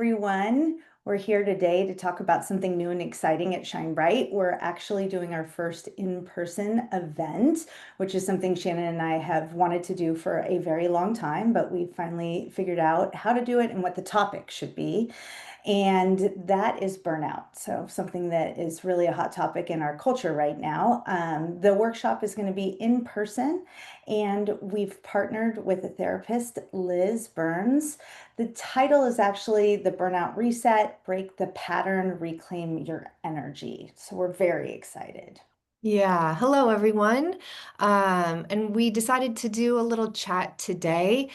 everyone. We're here today to talk about something new and exciting at Shinebright. We're actually doing our first in-person event, which is something Shannon and I have wanted to do for a very long time, but we finally figured out how to do it and what the topic should be. And that is burnout. So, something that is really a hot topic in our culture right now. The workshop is going to be in person, and we've partnered with a therapist, Liz Burns. The title is actually The Burnout Reset, Break the Pattern, Reclaim Your Energy. So, we're very excited. Yeah, hello everyone. And we decided to do a little chat today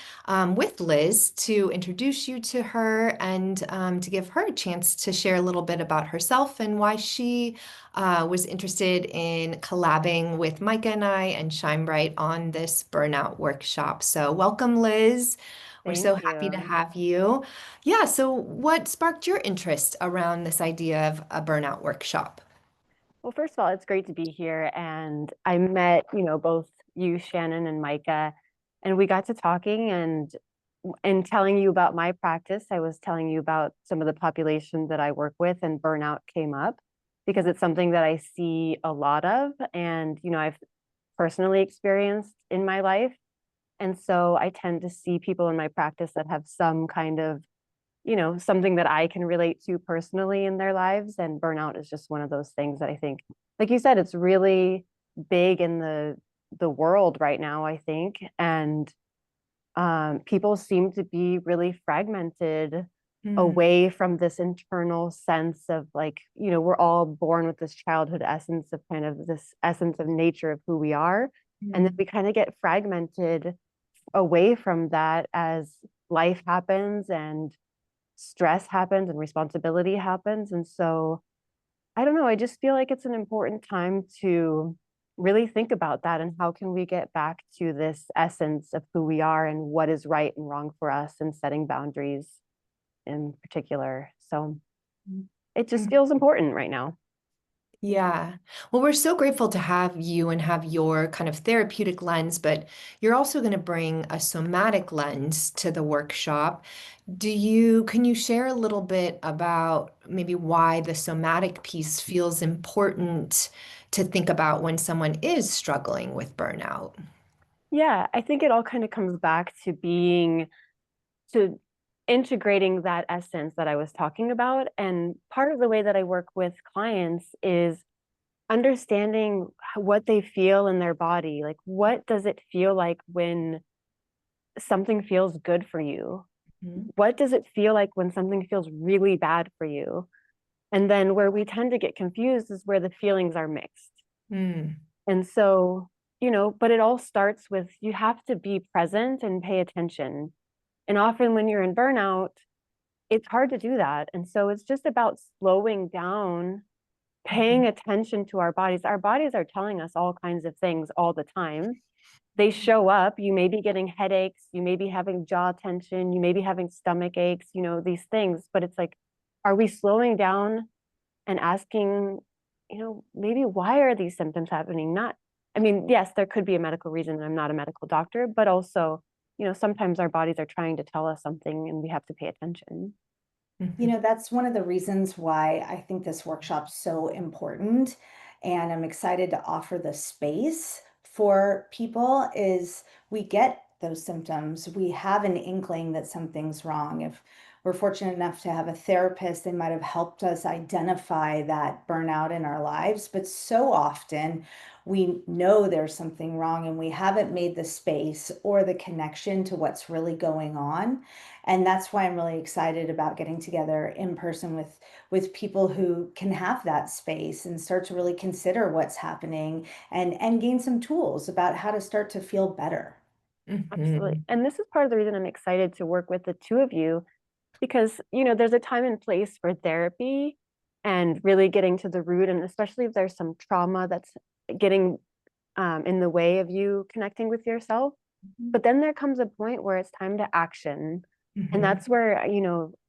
with Liz to introduce you to her and to give her a chance to share a little bit about herself and why she was interested in collabing with Micah and I and Shinebright on this burnout workshop. So, welcome, Liz. We're so Thank happy to you. have you. Yeah, so what sparked your interest around this idea of a burnout workshop? Well, first of all, it's great to be here. And I met, both you, Shannon, and Micah, and we got to talking and telling you about my practice. I was telling you about some of the populations that I work with, and burnout came up because it's something that I see a lot of, and I've personally experienced in my life. And so I tend to see people in my practice that have some kind of something that I can relate to personally in their lives. And burnout is just one of those things that I think, like you said, it's really big in the world right now, I think. And people seem to be really fragmented Mm, away from this internal sense of like, we're all born with this childhood essence of kind of this essence of nature of who we are. And then mm, we kind of get fragmented away from that as life happens and stress happens and responsibility happens. And so I don't know, I just feel like it's an important time to really think about that and how can we get back to this essence of who we are and what is right and wrong for us and setting boundaries in particular. So it just mm. feels important right now. Yeah. Well, we're so grateful to have you and have your kind of therapeutic lens, but you're also going to bring a somatic lens to the workshop. Can you share a little bit about maybe why the somatic piece feels important to think about when someone is struggling with burnout? Yeah, I think it all kind of comes back to integrating that essence that I was talking about. And part of the way that I work with clients is understanding what they feel in their body. Like, what does it feel like when something feels good for you? Mhm. What does it feel like when something feels really bad for you? And then where we tend to get confused is where the feelings are mixed. Mm, And so, but it all starts with you have to be present and pay attention. And often when you're in burnout, it's hard to do that. And so it's just about slowing down, paying mhm, attention to our bodies. Our bodies are telling us all kinds of things all the time. They show up. You may be getting headaches, you may be having jaw tension, you may be having stomach aches, these things. But it's like, are we slowing down and asking, maybe why are these symptoms happening? Not, I mean, yes, there could be a medical reason, and I'm not a medical doctor, but also, sometimes our bodies are trying to tell us something and we have to pay attention. mhm, That's one of the reasons why I think this workshop's so important. And I'm excited to offer the space for people is we get those symptoms. We have an inkling that something's wrong. If we're fortunate enough to have a therapist, they might have helped us identify that burnout in our lives. But so often we know there's something wrong and we haven't made the space or the connection to what's really going on. And that's why I'm really excited about getting together in person with people who can have that space and start to really consider what's happening and gain some tools about how to start to feel better. Absolutely. mhm, And this is part of the reason I'm excited to work with the two of you because, there's a time and place for therapy and really getting to the root. And especially if there's some trauma that's getting in the way of you connecting with yourself. Mhm. But then there comes a point where it's time to action. And mhm, that's where,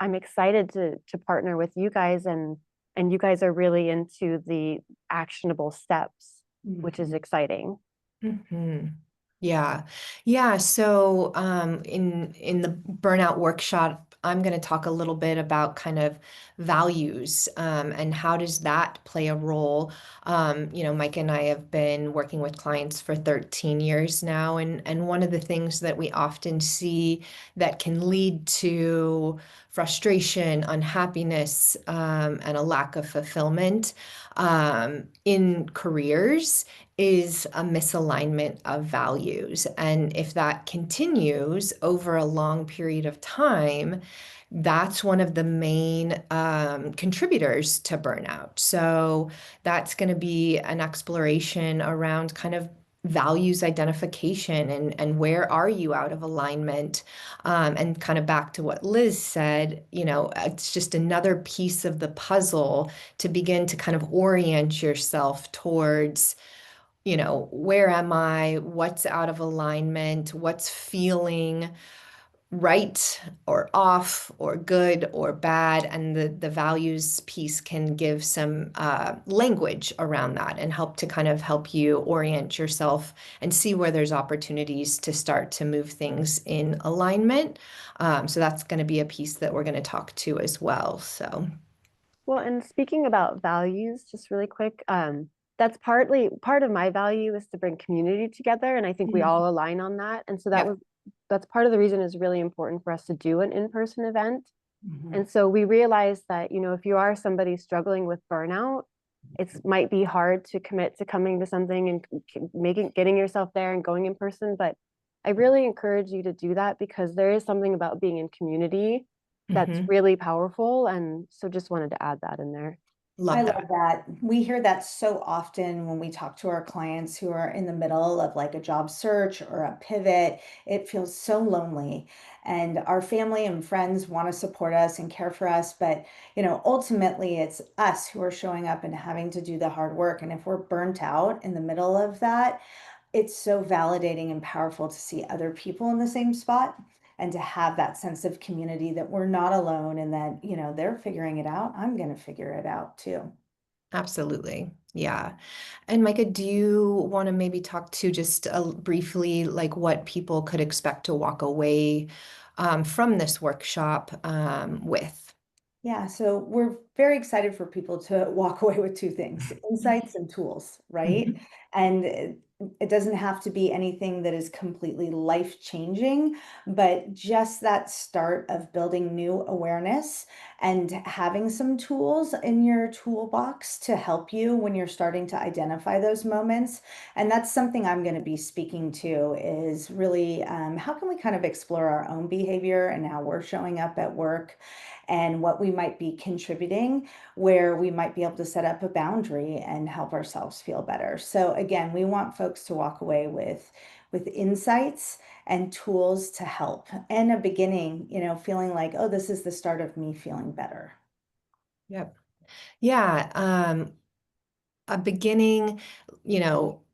I'm excited to partner with you guys and you guys are really into the actionable steps, which is Mhm. exciting. mhm. Yeah. Yeah. So in the burnout workshop, I'm going to talk a little bit about kind of values and how does that play a role. Mike and I have been working with clients for 13 years now, and one of the things that we often see that can lead to frustration, unhappiness, and a lack of fulfillment in careers is a misalignment of values. And if that continues over a long period of time, that's one of the main contributors to burnout. So that's going to be an exploration around kind of values identification and where are you out of alignment, and kind of back to what Liz said, it's just another piece of the puzzle to begin to kind of orient yourself towards, where am I? What's out of alignment? What's feeling right or off or good or bad? And the values piece can give some language around that and help you orient yourself and see where there's opportunities to start to move things in alignment. So that's going to be a piece that we're going to talk to as well. So. Well, and speaking about values, just really quick, that's part of my value is to bring community together, and I think we Mhm. all align on that. And so Yep. that's part of the reason it's really important for us to do an in-person event. Mhm. And so we realized that, if you are somebody struggling with burnout, it might be hard to commit to coming to something and getting yourself there and going in person. But I really encourage you to do that because there is something about being in community that's Hmm. really powerful. And so just wanted to add that in there. I Love love that. that. We hear that so often when we talk to our clients who are in the middle of like a job search or a pivot. It feels so lonely. And our family and friends want to support us and care for us. But, ultimately it's us who are showing up and having to do the hard work. And if we're burnt out in the middle of that, it's so validating and powerful to see other people in the same spot and to have that sense of community that we're not alone and that, they're figuring it out. I'm going to figure it out too. Absolutely. Yeah. And Micah, do you want to maybe talk to just briefly, like what people could expect to walk away from this workshop with? Yeah, so we're very excited for people to walk away with two things, insights and tools, right? Mhm. And it doesn't have to be anything that is completely life-changing, but just that start of building new awareness and having some tools in your toolbox to help you when you're starting to identify those moments. And that's something I'm going to be speaking to is really how can we kind of explore our own behavior and how we're showing up at work and what we might be contributing, where we might be able to set up a boundary and help ourselves feel better. So again, we want folks to walk away with insights and tools to help and a beginning, feeling like, oh, this is the start of me feeling better. Yep. Yeah. A beginning,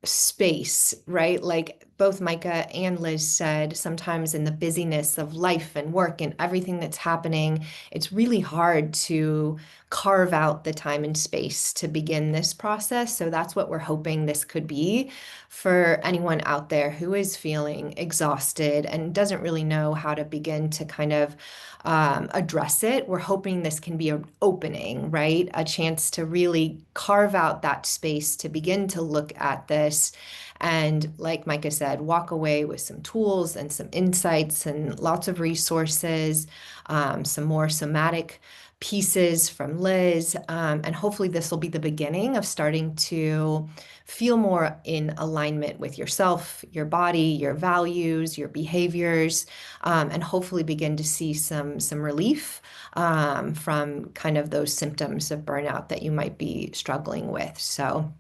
space, right? Like both Micah and Liz said, sometimes in the busyness of life and work and everything that's happening, it's really hard to carve out the time and space to begin this process. So that's what we're hoping this could be for anyone out there who is feeling exhausted and doesn't really know how to begin to kind of address it. We're hoping this can be an opening, right? A chance to really carve out that space to begin to look at this. And like Micah said, walk away with some tools and some insights and lots of resources, some more somatic pieces from Liz. And hopefully, this will be the beginning of starting to feel more in alignment with yourself, your body, your values, your behaviors, and hopefully begin to see some relief from kind of those symptoms of burnout that you might be struggling with. So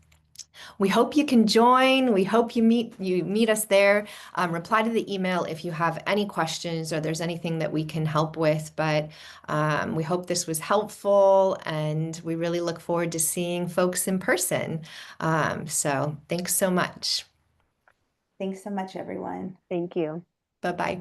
we hope you can join. We hope you meet us there. Reply to the email if you have any questions or there's anything that we can help with. But we hope this was helpful, and we really look forward to seeing folks in person. So thanks so much. Thanks so much, everyone. Thank you. Bye bye.